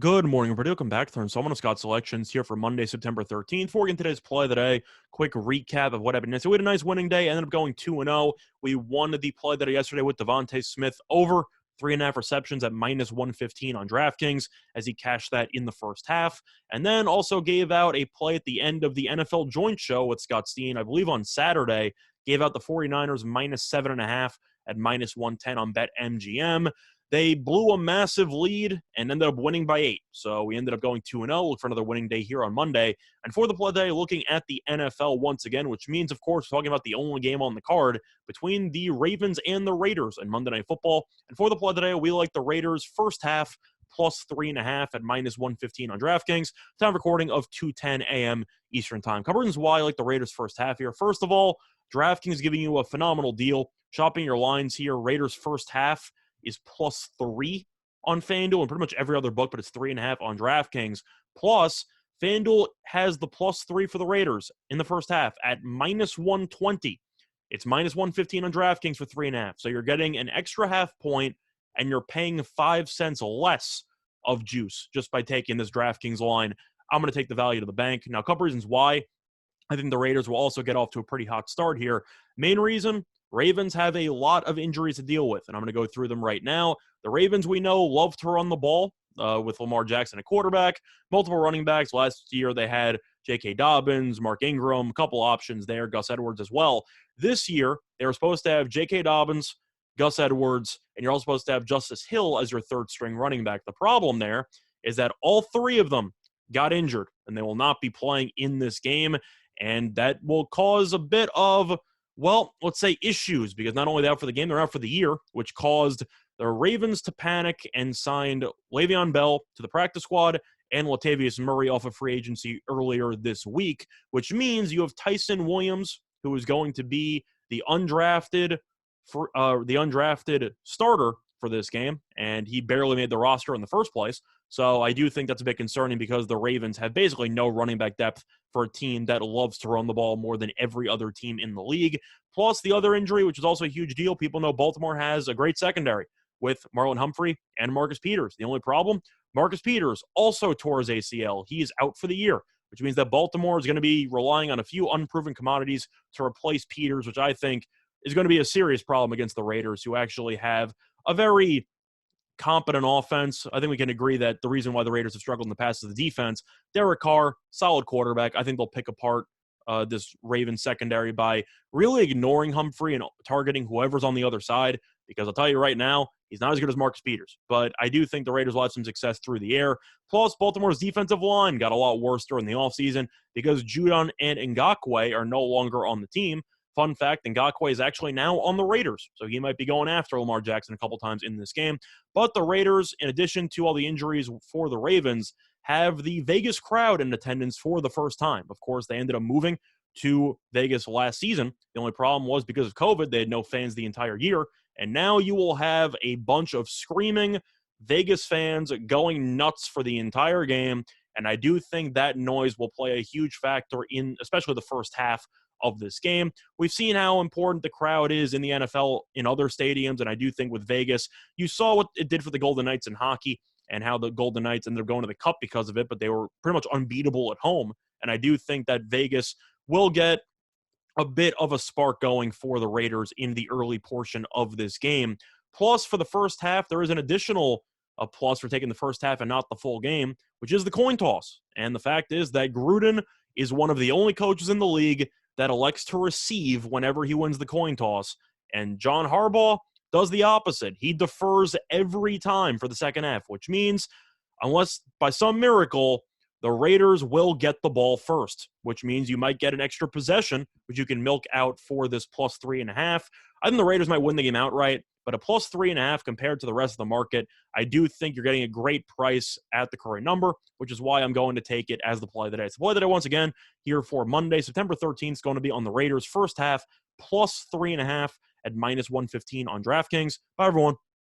Good morning, everybody. Welcome back to Someone Scott Selections here for Monday, September 13th. Before we get into today's play of the day, quick recap of what happened. So we had a nice winning day, ended up going 2-0. We won the play that yesterday with Devontae Smith over 3.5 receptions at minus 115 on DraftKings as he cashed that in the first half. And then also gave out a play at the end of the NFL joint show with Scott Steen, I believe on Saturday, gave out the 49ers minus 7.5 at minus 110 on BetMGM. They blew a massive lead and ended up winning by 8. So we ended up going 2-0. Look for another winning day here on Monday. And for the play day, looking at the NFL once again, which means, of course, we're talking about the only game on the card between the Ravens and the Raiders in Monday Night Football. And for the play today, we like the Raiders first half plus 3.5 at minus 115 on DraftKings. Time recording of 2:10 a.m. Eastern Time. Couple reasons why I like the Raiders first half here. First of all, DraftKings is giving you a phenomenal deal. Shopping your lines here, Raiders first half is plus 3 on FanDuel and pretty much every other book, but it's 3.5 on DraftKings. Plus, FanDuel has the plus 3 for the Raiders in the first half at minus 120. It's minus 115 on DraftKings for 3.5. So you're getting an extra half point and you're paying 5 cents less of juice just by taking this DraftKings line. I'm going to take the value to the bank. Now, a couple reasons why. I think the Raiders will also get off to a pretty hot start here. Main reason, Ravens have a lot of injuries to deal with, and I'm going to go through them right now. The Ravens, we know, love to run the ball with Lamar Jackson at quarterback, multiple running backs. Last year, they had J.K. Dobbins, Mark Ingram, a couple options there, Gus Edwards as well. This year, they were supposed to have J.K. Dobbins, Gus Edwards, and you're also supposed to have Justice Hill as your third-string running back. The problem there is that all three of them got injured, and they will not be playing in this game. And that will cause a bit of, well, let's say issues, because not only they're out for the game, they're out for the year, which caused the Ravens to panic and signed Le'Veon Bell to the practice squad and Latavius Murray off of free agency earlier this week, which means you have Tyson Williams, who is going to be the undrafted starter for this game, and he barely made the roster in the first place. So I do think that's a bit concerning because the Ravens have basically no running back depth for a team that loves to run the ball more than every other team in the league. Plus the other injury, which is also a huge deal. People know Baltimore has a great secondary with Marlon Humphrey and Marcus Peters. The only problem, Marcus Peters also tore his ACL. He is out for the year, which means that Baltimore is going to be relying on a few unproven commodities to replace Peters, which I think is going to be a serious problem against the Raiders, who actually have a very competent offense. I think we can agree that the reason why the Raiders have struggled in the past is the defense. Derek Carr, solid quarterback. I think they'll pick apart this Ravens secondary by really ignoring Humphrey and targeting whoever's on the other side, because I'll tell you right now, he's not as good as Marcus Peters. But I do think the Raiders will have some success through the air. Plus, Baltimore's defensive line got a lot worse during the offseason because Judon and Ngakoue are no longer on the team. Fun fact, Ngakoue is actually now on the Raiders, so he might be going after Lamar Jackson a couple times in this game. But the Raiders, in addition to all the injuries for the Ravens, have the Vegas crowd in attendance for the first time. Of course, they ended up moving to Vegas last season. The only problem was because of COVID, they had no fans the entire year. And now you will have a bunch of screaming Vegas fans going nuts for the entire game. And I do think that noise will play a huge factor in, especially the first half of this game. We've seen how important the crowd is in the NFL in other stadiums, and I do think with Vegas, you saw what it did for the Golden Knights in hockey and how the Golden Knights ended up going to the Cup because of it, but they were pretty much unbeatable at home, and I do think that Vegas will get a bit of a spark going for the Raiders in the early portion of this game. Plus, for the first half, there is an additional plus for taking the first half and not the full game, which is the coin toss. And the fact is that Gruden is one of the only coaches in the league that elects to receive whenever he wins the coin toss. And John Harbaugh does the opposite. He defers every time for the second half, which means unless by some miracle, the Raiders will get the ball first, which means you might get an extra possession, which you can milk out for this plus 3.5. I think the Raiders might win the game outright, but a plus 3.5 compared to the rest of the market, I do think you're getting a great price at the current number, which is why I'm going to take it as the play of the day. So the play of the day, once again, here for Monday, September 13th, is going to be on the Raiders first half, plus 3.5 at minus 115 on DraftKings. Bye, everyone.